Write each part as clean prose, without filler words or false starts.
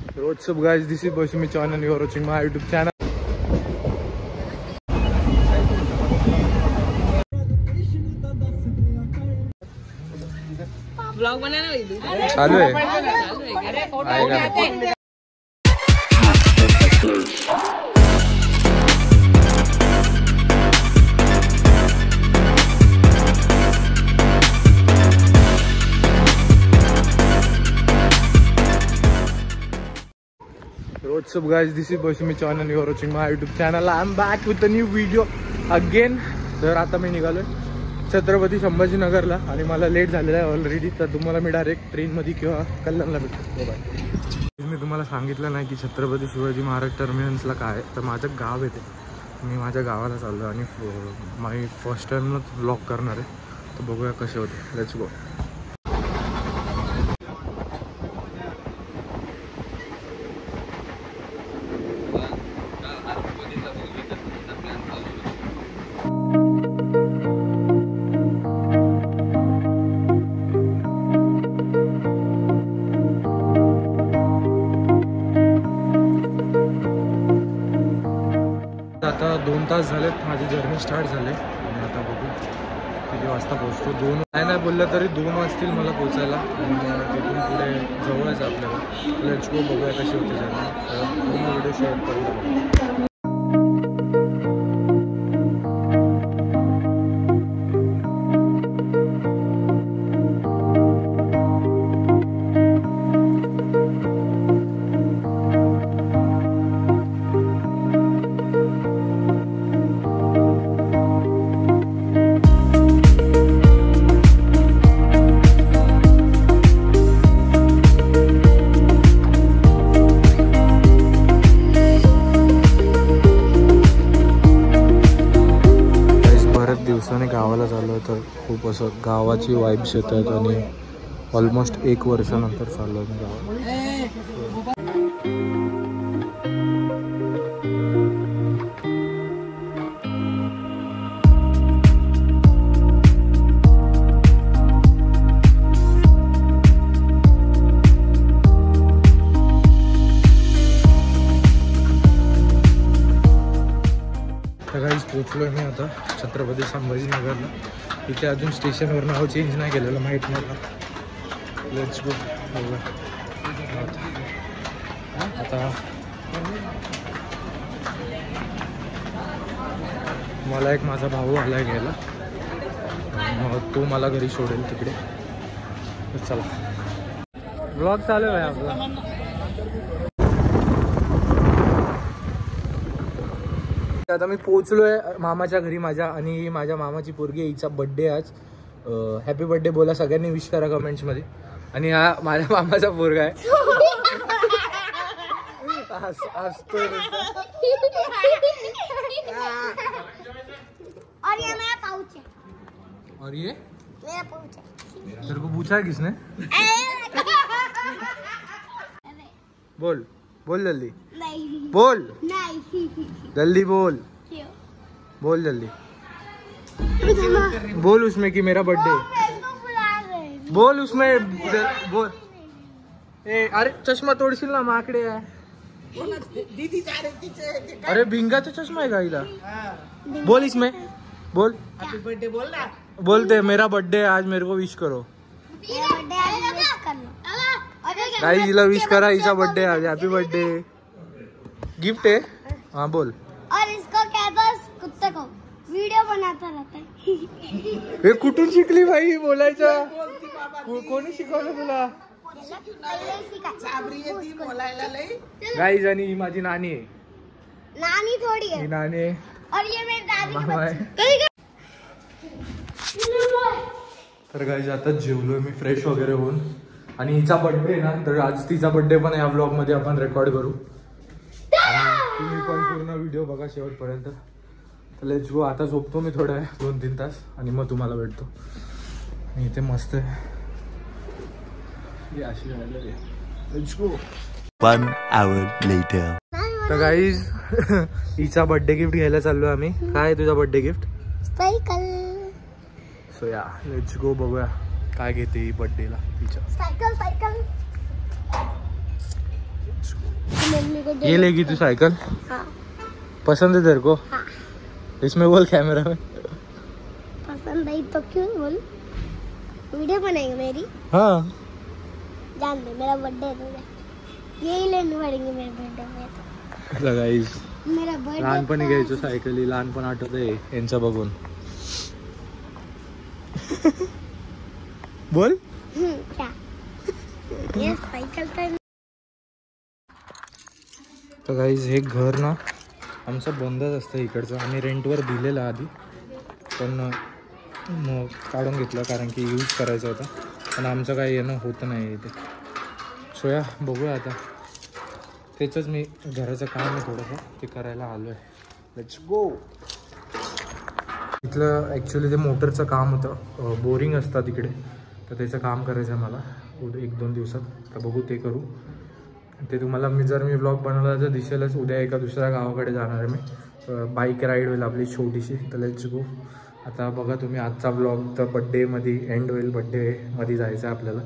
What's up guys, this is Boshimi Chan and you are watching my YouTube channel. Vlog बनाना है चालू है What's up guys, this is Boshimi Chan and you are watching my YouTube channel. I am back with a new video again. तर आता मी निघालोय छत्रपती संभाजीनगरला आणि मला late झालेला आहे already. तर तुम्हाला मी डायरेक्ट ट्रेनमध्ये किंवा कल्याणला भेटतो. बाय. मी तुम्हाला सांगितलं नाही की छत्रपती शिवाजी महाराज टर्मिनसला काय आहे. तर माझं गाव येते, मी माझ्या गावाला चाललो आणि माझी फर्स्ट टाइमच व्लॉग करणार आहे. तर बघूया कसे होते. Let's go. आता 2 तास झालेत माझी जर्नी स्टार्ट झाले आणि आता बघू किती वाजता पोहोचतो. 2 नाही बोललं तरी 2 वाजतील मला पोचायला आणि तिथून पुढे जवळच आपल्याला. Let's go. बघूया कशी होती जर्नी. पूर्ण व्हिडिओ शेअर करूया. दिवसाने गावाला चाललो तर खूप असं गावाची वाईब्स येतात आणि ऑलमोस्ट 1 वर्षानंतर चाललो मी गावाला. पोचलो मी आता छत्रपती संभाजीनगरला. इथे अजून स्टेशनवर नाव चेंज नाही केलेलं, माहीत नाही का. Let's go. आता मला एक माझा भाऊ आलाय घ्यायला, मग तो मला घरी सोडेल तिकडे. चला व्लॉग चालू आहे आपला. आता मी पोचलोय मामाच्या घरी माझ्या आणि माझ्या मामाची पोरगी. हिचा बर्थडे आज. हॅपी बर्थडे बोला सगळ्यांनी, विश करा कमेंट्स मध्ये. आणि हा माझ्या मामाचा पोरगा आहे. और ये मेरा पाउच है. तेरे को पूछा है किसने? बोल बोल जल्दी. नहीं बोल. नहीं जल्दी बोल. क्यों? बोल जल्दी बोल उसमें कि मेरा बर्थडे. बोल उसमें बोल. ए अरे चष्मा तोड़शील ना, माकडे आहे. अरे भिंगाचा चष्मा आहे गाईला. बोल इसमें बोल. हैप्पी बर्थडे बोल ना. बोलते मेरा बर्थडे आज, मेरे को विश करो. गाइस हिला विश करा, हिचा बर्थडे आज. Happy birthday. गिफ्ट है. हाँ बोल. और इसको कहता है कुत्ते को वीडियो बनाता रहता है. हे कुठून शिकली भाई बोलायचं? कोणी शिकवलं तुला? गाइस आणि ही माझी नानी आहे. नानी थोड़ी है. ही नानी आहे. और ये मेरी दादी मामा आहे. तर गाइस आता जेवलोय मी फ्रेश वगैरे होऊन. आणि हिचा बर्थडे आहे ना, तर आज तिचा बर्थडे पण या व्लॉग मध्ये आपण रेकॉर्ड करू. आणि तुम्ही पण पूर्ण व्हिडिओ बघा शेवटपर्यंत. तर लेट्स गो. आता झोपतो मी थोडा 2-3 तास आणि मग तुम्हाला भेटतो. आणि इथे मस्त आहे. Let's go. 1 hour later. तर गाईज हिचा बर्थडे गिफ्ट घ्यायला चाललो आम्ही. काय आहे तुझा बर्थडे गिफ्ट? सायकल. सो या लेट्स गो. बघूया काय घेते ही बर्थडेला तिच्या. Cycle cycle. Let's go. Mummy को ये लेगी तू साइकिल? हाँ पसंद है तेरे को? हाँ इसमें बोल कैमरा में। पसंद आई तो क्यों बोल, वीडियो बनाएंगे मेरी। हाँ जान दे, मेरा बर्थडे है तुझे यही लेने पड़ेंगे मेरे बर्थडे में तो। गाईज मेरा बर्थडे लहानपणी घ्यायचो सायकली, लहानपण आठवतंय यांचं बघून। बोल क्या ये सायकल तर तर गाईज हे घर ना आमचं बंदच असतं इकडचं, आम्ही रेंटवर दिलेलं आधी, पण मग काढून घेतलं कारण की यूज करायचं होता, पण आमचं काही येणं होतं नाही इथे। सो या बघूया आता, त्याचंच मी घराचं काम आहे थोडंसं ते करायला आलो आहे। Let's go. इथलं ॲक्च्युली ते मोटरचं काम होतं, बोरिंग असतं तिकडे, तर त्याचं काम करायचं आहे मला 1-2 दिवसात, तर बघू ते करू। ते तुम्हाला मी ब्लॉग बनवला तर दिसेलच। उद्या एका दुसऱ्या गावाकडे जाणार आहे मी, बाईक राईड होईल आपली छोटीशी, तर लेट्स गो। आता बघा तुम्ही आजचा ब्लॉग तर बड्डेमध्ये एंड होईल, बड्डेमध्ये जायचं आहे आपल्याला।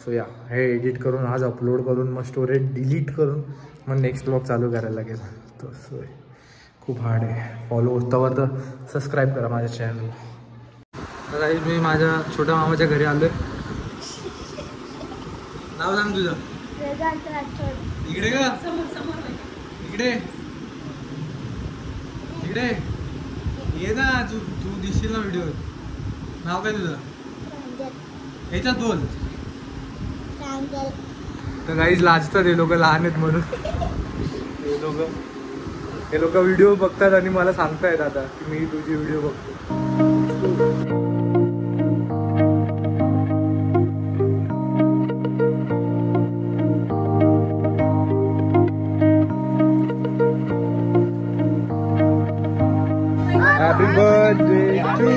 सो या हे एडिट करून आज अपलोड करून मग स्टोरेज डिलीट करून मग नेक्स्ट ब्लॉग चालू करायला लागेल। तर सो खूप हार्ड आहे, फॉलो होता तर सबस्क्राईब करा माझ्या चॅनल। तर काही मी माझ्या छोट्या मामाच्या घरी आलो आहे। नाव सांग तुझं? इकडे का? इकडे इकडे ये ना, तू दिसशील ना व्हिडिओ। नाव काय तुझं? ह्याच्यात बोल। तर काहीच लाजतात हे लोक, लहान आहेत म्हणून। हे लोक व्हिडिओ बघतात आणि मला सांगतायत आता की मी तुझी व्हिडिओ बघतो। Happy birthday to you.